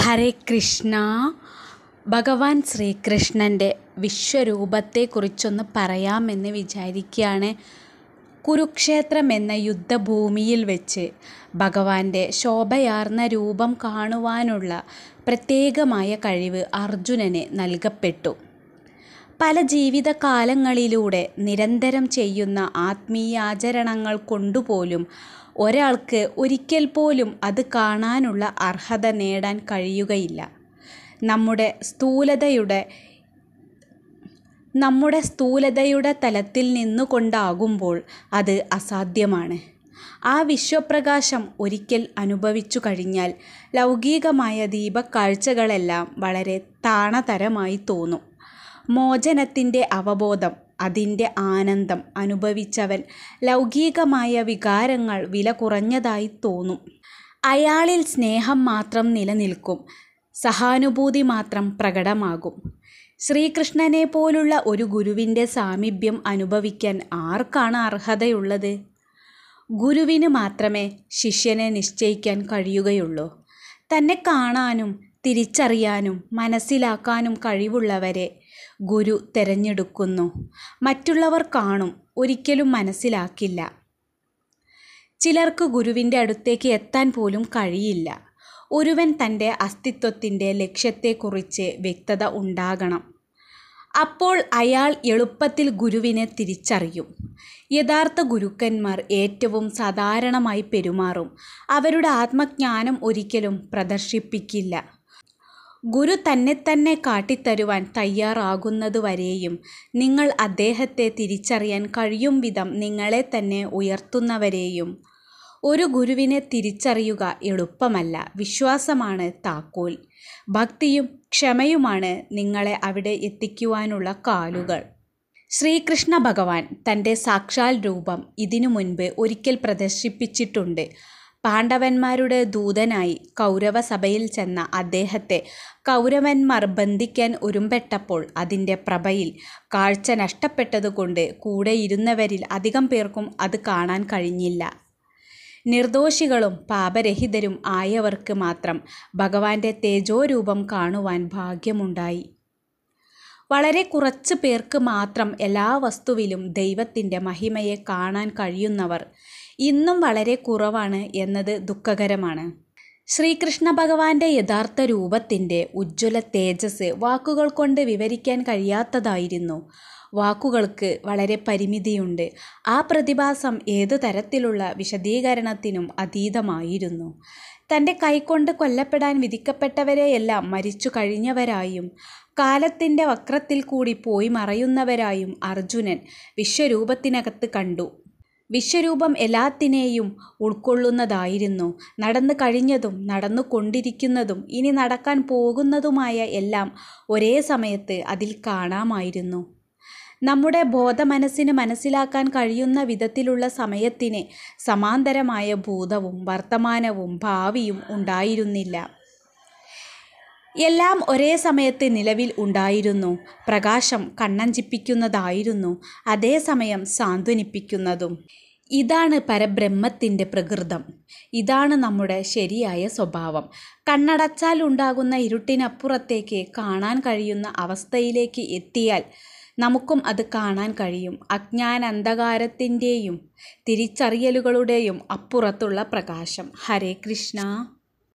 ഹരേ കൃഷ്ണ. ഭഗവാൻ ശ്രീകൃഷ്ണൻ്റെ വിശ്വരൂപത്തെക്കുറിച്ചൊന്ന് പറയാമെന്ന് വിചാരിക്കുകയാണ്. കുരുക്ഷേത്രം എന്ന യുദ്ധഭൂമിയിൽ വെച്ച് ഭഗവാന്റെ ശോഭയാർന്ന രൂപം കാണുവാനുള്ള പ്രത്യേകമായ കഴിവ് അർജുനന് നൽകപ്പെട്ടു. പല ജീവിതകാലങ്ങളിലൂടെ നിരന്തരം ചെയ്യുന്ന ആത്മീയാചരണങ്ങൾ കൊണ്ടുപോലും ഒരാൾക്ക് ഒരിക്കൽ പോലും അത് കാണാനുള്ള അർഹത നേടാൻ കഴിയുകയില്ല. നമ്മുടെ സ്ഥൂലതയുടെ തലത്തിൽ നിന്നുകൊണ്ടാകുമ്പോൾ അത് അസാധ്യമാണ്. ആ വിശ്വപ്രകാശം ഒരിക്കൽ അനുഭവിച്ചു കഴിഞ്ഞാൽ ലൗകികമായ ദീപക്കാഴ്ചകളെല്ലാം വളരെ താണതരമായി തോന്നും. മോചനത്തിൻ്റെ അവബോധം, അതിൻ്റെ ആനന്ദം അനുഭവിച്ചവൻ ലൗകികമായ വികാരങ്ങൾ വില കുറഞ്ഞതായി തോന്നും. അയാളിൽ സ്നേഹം മാത്രം നിലനിൽക്കും, സഹാനുഭൂതി മാത്രം പ്രകടമാകും. ശ്രീകൃഷ്ണനെ പോലുള്ള ഒരു ഗുരുവിൻ്റെ സാമീപ്യം അനുഭവിക്കാൻ ആർക്കാണ് അർഹതയുള്ളത്? ഗുരുവിന് മാത്രമേ ശിഷ്യനെ നിശ്ചയിക്കാൻ കഴിയുകയുള്ളൂ. തന്നെ കാണാനും തിരിച്ചറിയാനും മനസ്സിലാക്കാനും കഴിവുള്ളവരെ ഗുരു തിരഞ്ഞെടുക്കുന്നു. മറ്റുള്ളവർ കാണും, ഒരിക്കലും മനസ്സിലാക്കില്ല. ചിലർക്ക് ഗുരുവിൻ്റെ അടുത്തേക്ക് എത്താൻ പോലും കഴിയില്ല. ഒരുവൻ തൻ്റെ അസ്തിത്വത്തിൻ്റെ ലക്ഷ്യത്തെക്കുറിച്ച് വ്യക്തത ഉണ്ടാകണം. അപ്പോൾ അയാൾ എളുപ്പത്തിൽ ഗുരുവിനെ തിരിച്ചറിയും. യഥാർത്ഥ ഗുരുക്കന്മാർ ഏറ്റവും സാധാരണമായി പെരുമാറും. അവരുടെ ആത്മജ്ഞാനം ഒരിക്കലും പ്രദർശിപ്പിക്കില്ല. ഗുരു തന്നെ കാട്ടിത്തരുവാൻ തയ്യാറാകുന്നതുവരെയും നിങ്ങൾ അദ്ദേഹത്തെ തിരിച്ചറിയാൻ കഴിയും വിധം നിങ്ങളെ തന്നെ ഉയർത്തുന്നവരെയും. ഒരു ഗുരുവിനെ തിരിച്ചറിയുക എളുപ്പമല്ല. വിശ്വാസമാണ് താക്കോൽ. ഭക്തിയും ക്ഷമയുമാണ് നിങ്ങളെ അവിടെ എത്തിക്കുവാനുള്ള കാലുകൾ. ശ്രീകൃഷ്ണ ഭഗവാൻ തൻ്റെ സാക്ഷാൽ രൂപം ഇതിനു മുൻപ് ഒരിക്കൽ പ്രദർശിപ്പിച്ചിട്ടുണ്ട്. പാണ്ഡവന്മാരുടെ ദൂതനായി കൗരവസഭയിൽ ചെന്ന അദ്ദേഹത്തെ കൗരവന്മാർ ബന്ധിക്കാൻ ഒരുമ്പെട്ടപ്പോൾ അതിൻ്റെ പ്രഭയിൽ കാഴ്ച നഷ്ടപ്പെട്ടതുകൊണ്ട് കൂടെയിരുന്നവരിൽ അധികം പേർക്കും അത് കാണാൻ കഴിഞ്ഞില്ല. നിർദോഷികളും പാപരഹിതരും ആയവർക്ക് മാത്രം ഭഗവാന്റെ തേജോരൂപം കാണുവാൻ ഭാഗ്യമുണ്ടായി. വളരെ കുറച്ച് പേർക്ക് മാത്രം എല്ലാ വസ്തുവിലും ദൈവത്തിൻ്റെ മഹിമയെ കാണാൻ കഴിയുന്നവർ ഇന്നും വളരെ കുറവാണ് എന്നത് ദുഃഖകരമാണ്. ശ്രീകൃഷ്ണ ഭഗവാന്റെ യഥാർത്ഥ രൂപത്തിൻ്റെ ഉജ്ജ്വല തേജസ് വാക്കുകൾ കൊണ്ട് വിവരിക്കാൻ കഴിയാത്തതായിരുന്നു. വാക്കുകൾക്ക് വളരെ പരിമിതിയുണ്ട്. ആ പ്രതിഭാസം ഏതു തരത്തിലുള്ള വിശദീകരണത്തിനും അതീതമായിരുന്നു. തൻ്റെ കൈകൊണ്ട് കൊല്ലപ്പെടാൻ വിധിക്കപ്പെട്ടവരെയെല്ലാം മരിച്ചു കഴിഞ്ഞവരായും കാലത്തിൻ്റെ വക്രത്തിൽ കൂടി പോയി മറയുന്നവരായും അർജുനൻ വിശ്വരൂപത്തിനകത്ത് കണ്ടു. വിശ്വരൂപം എല്ലാത്തിനെയും ഉൾക്കൊള്ളുന്നതായിരുന്നു. നടന്നു കഴിഞ്ഞതും നടന്നുകൊണ്ടിരിക്കുന്നതും ഇനി നടക്കാൻ പോകുന്നതുമായ എല്ലാം ഒരേ സമയത്ത് അതിൽ കാണാമായിരുന്നു. നമ്മുടെ ബോധമനസ്സിന് മനസ്സിലാക്കാൻ കഴിയുന്ന വിധത്തിലുള്ള സമയത്തിന് സമാന്തരമായ ഭൂതവും വർത്തമാനവും ഭാവിയും ഉണ്ടായിരുന്നില്ല. എല്ലാം ഒരേ സമയത്ത് നിലവിൽ ഉണ്ടായിരുന്നു. പ്രകാശം കണ്ണഞ്ചിപ്പിക്കുന്നതായിരുന്നു, അതേസമയം സാന്ത്വനിപ്പിക്കുന്നതും. ഇതാണ് പരബ്രഹ്മത്തിൻ്റെ പ്രകൃതം. ഇതാണ് നമ്മുടെ ശരിയായ സ്വഭാവം. കണ്ണടച്ചാൽ ഉണ്ടാകുന്ന ഇരുട്ടിനപ്പുറത്തേക്ക് കാണാൻ കഴിയുന്ന അവസ്ഥയിലേക്ക് എത്തിയാൽ നമുക്കും അത് കാണാൻ കഴിയും. അജ്ഞാനാന്ധകാരത്തിൻ്റെയും തിരിച്ചറിയലുകളുടെയും അപ്പുറത്തുള്ള പ്രകാശം. ഹരേ കൃഷ്ണ.